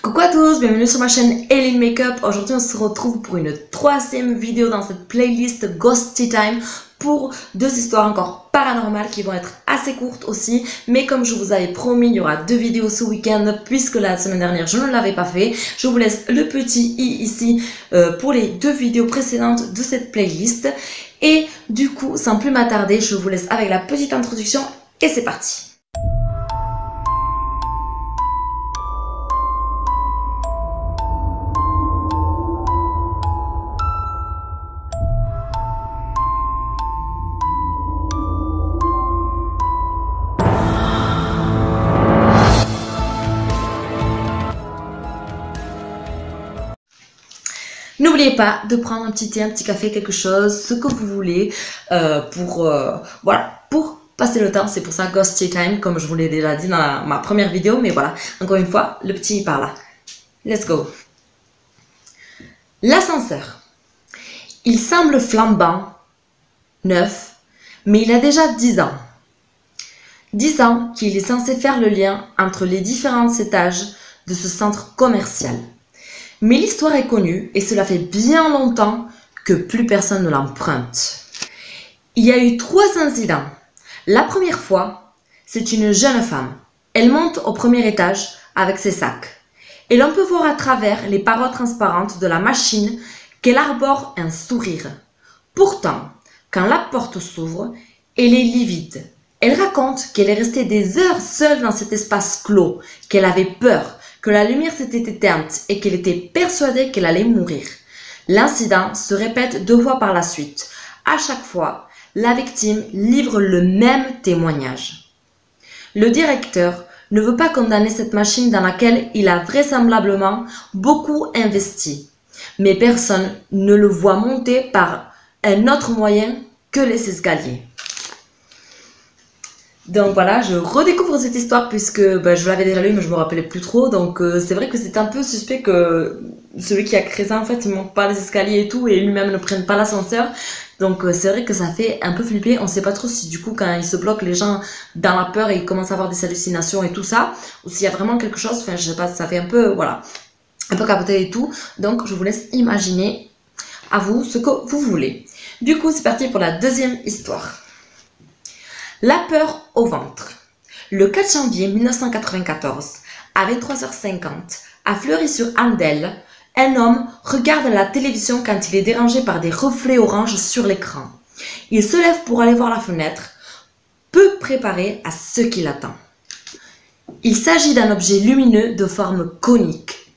Coucou à tous, bienvenue sur ma chaîne Elin Makeup. Aujourd'hui on se retrouve pour une troisième vidéo dans cette playlist Ghosty Time pour deux histoires encore paranormales qui vont être assez courtes aussi. Mais comme je vous avais promis, il y aura deux vidéos ce week-end puisque la semaine dernière je ne l'avais pas fait. Je vous laisse le petit i ici pour les deux vidéos précédentes de cette playlist. Et du coup, sans plus m'attarder, je vous laisse avec la petite introduction et c'est parti. N'oubliez pas de prendre un petit thé, un petit café, quelque chose, ce que vous voulez pour passer le temps. C'est pour ça Ghosty Time, comme je vous l'ai déjà dit dans ma première vidéo. Mais voilà, encore une fois, le petit par là. Let's go. L'ascenseur. Il semble flambant, neuf, mais il a déjà 10 ans. 10 ans qu'il est censé faire le lien entre les différents étages de ce centre commercial. Mais l'histoire est connue et cela fait bien longtemps que plus personne ne l'emprunte. Il y a eu 3 incidents. La première fois, c'est une jeune femme. Elle monte au premier étage avec ses sacs. Et l'on peut voir à travers les parois transparentes de la machine qu'elle arbore un sourire. Pourtant, quand la porte s'ouvre, elle est livide. Elle raconte qu'elle est restée des heures seule dans cet espace clos, qu'elle avait peur, que la lumière s'était éteinte et qu'elle était persuadée qu'elle allait mourir. L'incident se répète 2 fois par la suite. À chaque fois, la victime livre le même témoignage. Le directeur ne veut pas condamner cette machine dans laquelle il a vraisemblablement beaucoup investi. Mais personne ne le voit monter par un autre moyen que les escaliers. Donc voilà, je redécouvre cette histoire puisque je l'avais déjà lu mais je me rappelais plus trop. Donc c'est vrai que c'est un peu suspect que celui qui a créé ça en fait il monte pas les escaliers et tout et lui-même ne prenne pas l'ascenseur. Donc c'est vrai que ça fait un peu flipper. On sait pas trop si du coup quand il se bloque les gens dans la peur et ils commencent à avoir des hallucinations et tout ça. Ou s'il y a vraiment quelque chose, enfin je sais pas, ça fait un peu, voilà, un peu capoté et tout. Donc je vous laisse imaginer à vous ce que vous voulez. Du coup c'est parti pour la deuxième histoire. La peur au ventre. Le 4 janvier 1994, à 23h50, à Fleury-sur-Andelle, un homme regarde la télévision quand il est dérangé par des reflets orange sur l'écran. Il se lève pour aller voir la fenêtre, peu préparé à ce qui l'attend. Il s'agit d'un objet lumineux de forme conique,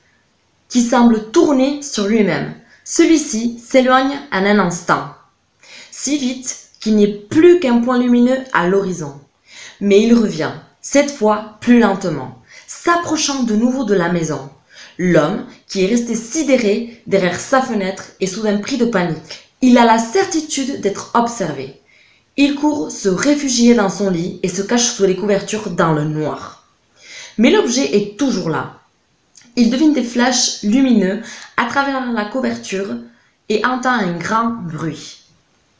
qui semble tourner sur lui-même. Celui-ci s'éloigne en un instant, si vite qu'il n'y ait plus qu'un point lumineux à l'horizon. Mais il revient, cette fois plus lentement, s'approchant de nouveau de la maison. L'homme, qui est resté sidéré derrière sa fenêtre, est soudain pris de panique. Il a la certitude d'être observé. Il court se réfugier dans son lit et se cache sous les couvertures dans le noir. Mais l'objet est toujours là. Il devine des flashs lumineux à travers la couverture et entend un grand bruit.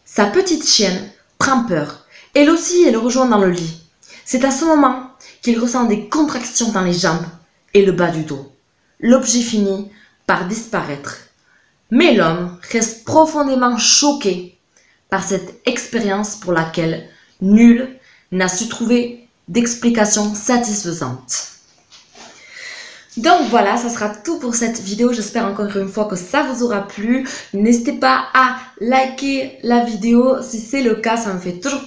Sa petite chienne prend peur. Elle aussi, elle le rejoint dans le lit. C'est à ce moment qu'il ressent des contractions dans les jambes et le bas du dos. L'objet finit par disparaître. Mais l'homme reste profondément choqué par cette expérience pour laquelle nul n'a su trouver d'explication satisfaisante. Donc voilà, ça sera tout pour cette vidéo. J'espère encore une fois que ça vous aura plu. N'hésitez pas à liker la vidéo. Si c'est le cas, ça me fait toujours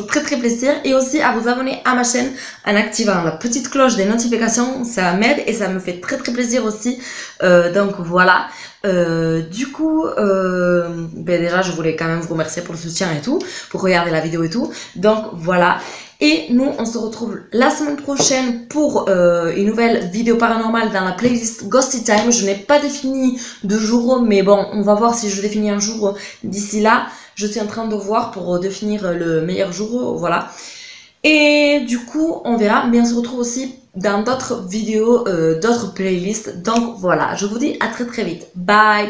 très plaisir. Et aussi à vous abonner à ma chaîne en activant la petite cloche des notifications. Ça m'aide et ça me fait très plaisir aussi. Donc voilà. Déjà je voulais quand même vous remercier pour le soutien et tout, pour regarder la vidéo et tout. Donc voilà. Et nous, on se retrouve la semaine prochaine pour une nouvelle vidéo paranormale dans la playlist Ghosty Time. Je n'ai pas défini de jour, mais bon, on va voir si je définis un jour d'ici là. Je suis en train de voir pour définir le meilleur jour, voilà. Et du coup, on verra, mais on se retrouve aussi dans d'autres vidéos, d'autres playlists. Donc voilà, je vous dis à très vite. Bye!